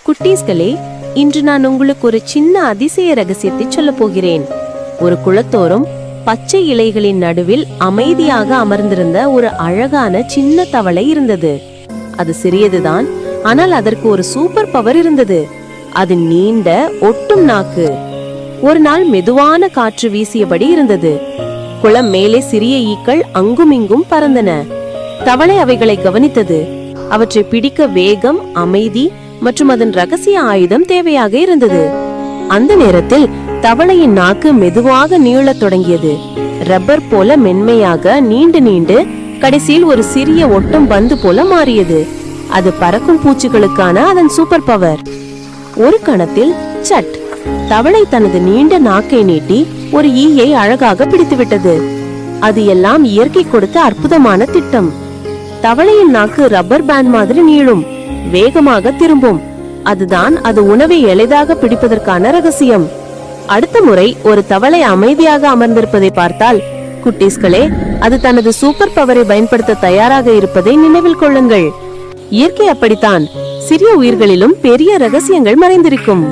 குட்டீஸ்களே, இன்று நான் உங்களுக்கு ஒரு சின்ன அதிசய ரகசியத்தை சொல்ல போகிறேன். ஒரு குளத்தோரம் பச்சை இலைகளின் நடுவில் அமைதியாக அமர்ந்திருந்த ஒரு அழகான சின்ன தவளை இருந்தது. அது சிறியதுதான், ஆனால் அதற்கு ஒரு சூப்பர் பவர் இருந்தது. அது நீண்ட ஒட்டும் நாக்கு. ஒரு நாள் மெதுவான காற்று வீசியபடி இருந்தது. குளம் மேலே சிறிய ஈக்கள் அங்குமிங்கும் பறந்தன. தவளை அவைகளை கவனித்தது. அவற்றை பிடிக்க வேகம், அமைதி மற்றும் அதன் ரகசிய ஆயுதம் தேவையாக இருந்தது. அந்த நேரத்தில் தவளையின் நாக்கு மெதுவாக நீளத் தொடங்கியது. ரப்பர் போல மென்மையாக நீண்டு நீண்டு கடைசியில் ஒரு சிறிய ஒட்டும் பந்து போல மாறியது. அது பறக்கும் பூச்சிகளுக்கான அதன் சூப்பர் பவர். ஒரு கணத்தில் சட், தவளை தனது நீண்ட நாக்கை நீட்டி ஒரு ஈயை அழகாக பிடித்துவிட்டது. அது எல்லாம் இயற்கை கொடுத்த அற்புதமான திட்டம். தவளையின் நாக்கு ரப்பர் பேண்ட் மாதிரி நீளும், வேகமாக திரும்பும். அதுதான் அது உணவை எளிதாக பிடிப்பதற்கான ரகசியம். அடுத்த முறை ஒரு தவளை அமைதியாக அமர்ந்திருப்பதை பார்த்தால், குட்டீஸ்களே, அது தனது சூப்பர் பவரை பயன்படுத்த தயாராக இருப்பதை நினைவில் கொள்ளுங்கள். இயற்கை அப்படித்தான், சிறிய உயிர்களிலும் பெரிய ரகசியங்கள் மறைந்திருக்கும்.